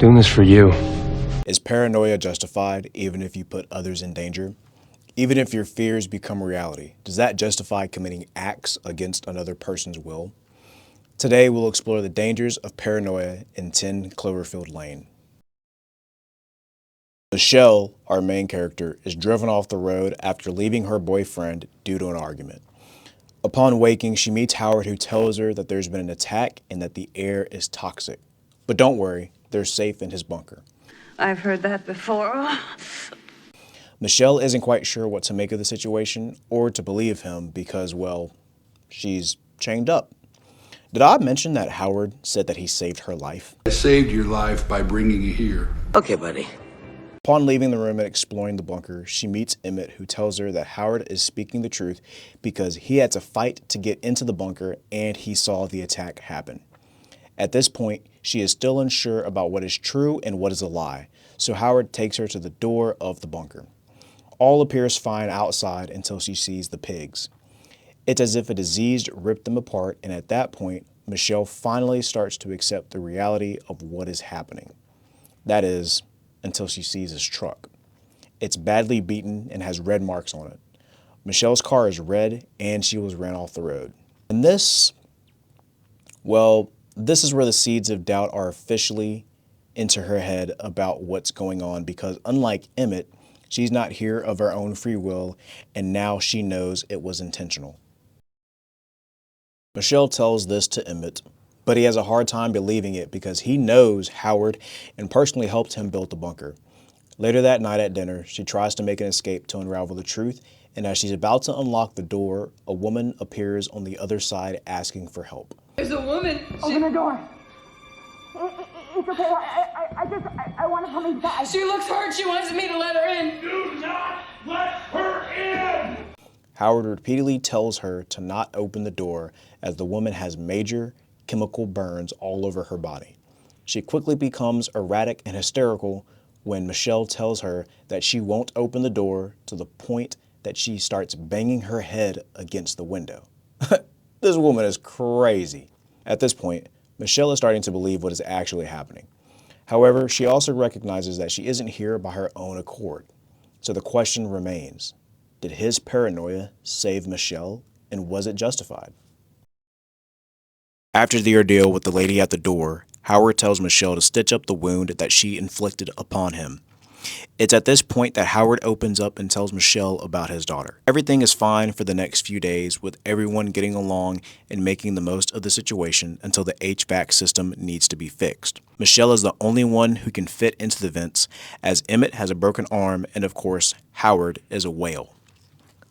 Doing this for you. Is paranoia justified even if you put others in danger? Even if your fears become reality, does that justify committing acts against another person's will? Today, we'll explore the dangers of paranoia in 10 Cloverfield Lane. Michelle, our main character, is driven off the road after leaving her boyfriend due to an argument. Upon waking, she meets Howard, who tells her that there's been an attack and that the air is toxic. But don't worry, they're safe in his bunker. I've heard that before. Michelle isn't quite sure what to make of the situation or to believe him because, well, she's chained up. Did I mention that Howard said that he saved her life? I saved your life by bringing you here. Okay, buddy. Upon leaving the room and exploring the bunker, she meets Emmett, who tells her that Howard is speaking the truth because he had to fight to get into the bunker and he saw the attack happen. At this point, she is still unsure about what is true and what is a lie, so Howard takes her to the door of the bunker. All appears fine outside until she sees the pigs. It's as if a disease ripped them apart, and at that point, Michelle finally starts to accept the reality of what is happening. That is, until she sees his truck. It's badly beaten and has red marks on it. Michelle's car is red and she was ran off the road. And this is where the seeds of doubt are officially into her head about what's going on, because unlike Emmett, she's not here of her own free will, and now she knows it was intentional. Michelle tells this to Emmett, but he has a hard time believing it because he knows Howard and personally helped him build the bunker. Later that night at dinner, she tries to make an escape to unravel the truth, and as she's about to unlock the door, a woman appears on the other side asking for help. There's a woman. Open the door. It's okay. I want to come inside. She looks hurt. She wants me to let her in. Do not let her in! Howard repeatedly tells her to not open the door as the woman has major chemical burns all over her body. She quickly becomes erratic and hysterical when Michelle tells her that she won't open the door, to the point that she starts banging her head against the window. This woman is crazy. At this point, Michelle is starting to believe what is actually happening. However, she also recognizes that she isn't here by her own accord. So the question remains, did his paranoia save Michelle, and was it justified? After the ordeal with the lady at the door, Howard tells Michelle to stitch up the wound that she inflicted upon him. It's at this point that Howard opens up and tells Michelle about his daughter. Everything is fine for the next few days, with everyone getting along and making the most of the situation until the HVAC system needs to be fixed. Michelle is the only one who can fit into the vents, as Emmett has a broken arm and, of course, Howard is a whale.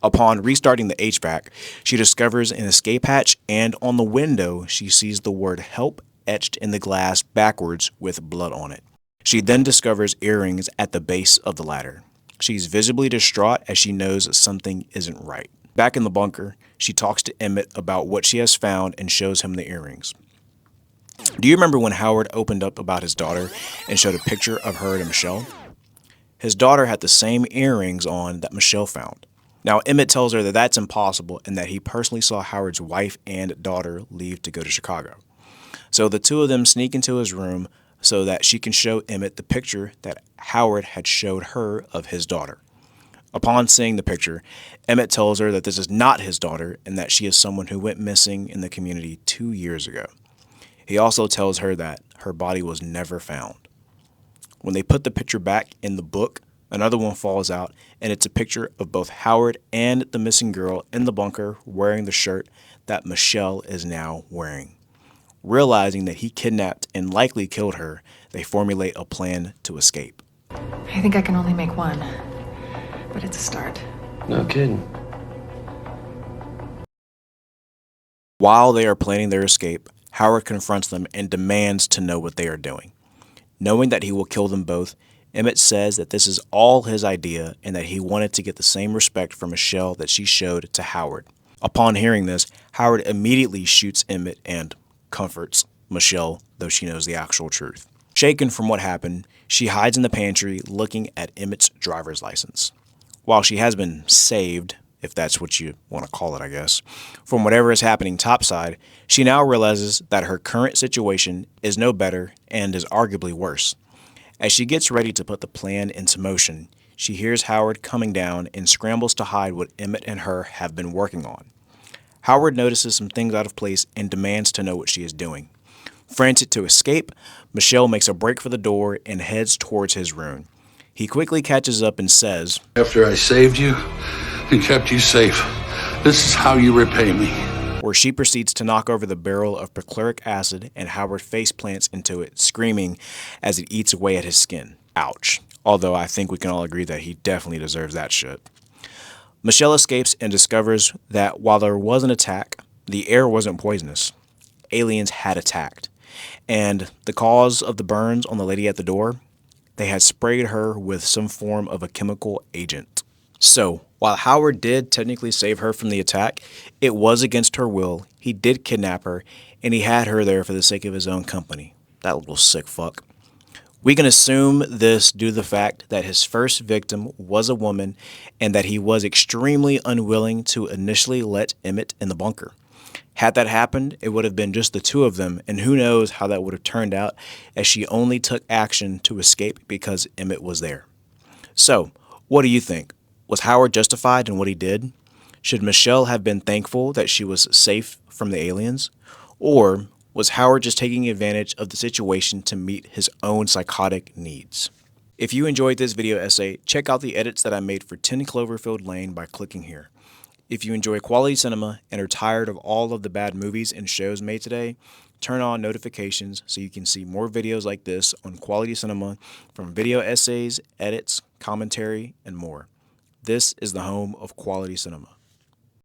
Upon restarting the HVAC, she discovers an escape hatch, and on the window, she sees the word help etched in the glass backwards with blood on it. She then discovers earrings at the base of the ladder. She's visibly distraught as she knows something isn't right. Back in the bunker, she talks to Emmett about what she has found and shows him the earrings. Do you remember when Howard opened up about his daughter and showed a picture of her to Michelle? His daughter had the same earrings on that Michelle found. Now, Emmett tells her that that's impossible and that he personally saw Howard's wife and daughter leave to go to Chicago. So the two of them sneak into his room so that she can show Emmett the picture that Howard had showed her of his daughter. Upon seeing the picture, Emmett tells her that this is not his daughter and that she is someone who went missing in the community 2 years ago. He also tells her that her body was never found. When they put the picture back in the book, another one falls out, and it's a picture of both Howard and the missing girl in the bunker wearing the shirt that Michelle is now wearing. Realizing that he kidnapped and likely killed her, they formulate a plan to escape. I think I can only make one, but it's a start. No kidding. While they are planning their escape, Howard confronts them and demands to know what they are doing. Knowing that he will kill them both, Emmett says that this is all his idea and that he wanted to get the same respect for Michelle that she showed to Howard. Upon hearing this, Howard immediately shoots Emmett and comforts Michelle, though she knows the actual truth. Shaken from what happened, she hides in the pantry looking at Emmett's driver's license. While she has been saved, if that's what you want to call it, I guess, from whatever is happening topside, she now realizes that her current situation is no better and is arguably worse. As she gets ready to put the plan into motion, she hears Howard coming down and scrambles to hide what Emmett and her have been working on. Howard notices some things out of place and demands to know what she is doing. Frantic to escape, Michelle makes a break for the door and heads towards his room. He quickly catches up and says, After I saved you and kept you safe, this is how you repay me. where she proceeds to knock over the barrel of perchloric acid and Howard face plants into it, screaming as it eats away at his skin. Ouch. Although I think we can all agree that he definitely deserves that shit. Michelle escapes and discovers that while there was an attack, the air wasn't poisonous. Aliens had attacked. And the cause of the burns on the lady at the door, they had sprayed her with some form of a chemical agent. So, while Howard did technically save her from the attack, it was against her will. He did kidnap her, and he had her there for the sake of his own company. That little sick fuck. We can assume this due to the fact that his first victim was a woman and that he was extremely unwilling to initially let Emmett in the bunker. Had that happened, it would have been just the two of them, and who knows how that would have turned out, as she only took action to escape because Emmett was there. So, what do you think? Was Howard justified in what he did? Should Michelle have been thankful that she was safe from the aliens? Or was Howard just taking advantage of the situation to meet his own psychotic needs? If you enjoyed this video essay, check out the edits that I made for 10 Cloverfield Lane by clicking here. If you enjoy quality cinema and are tired of all of the bad movies and shows made today, turn on notifications so you can see more videos like this on quality cinema from video essays, edits, commentary, and more. This is the home of quality cinema.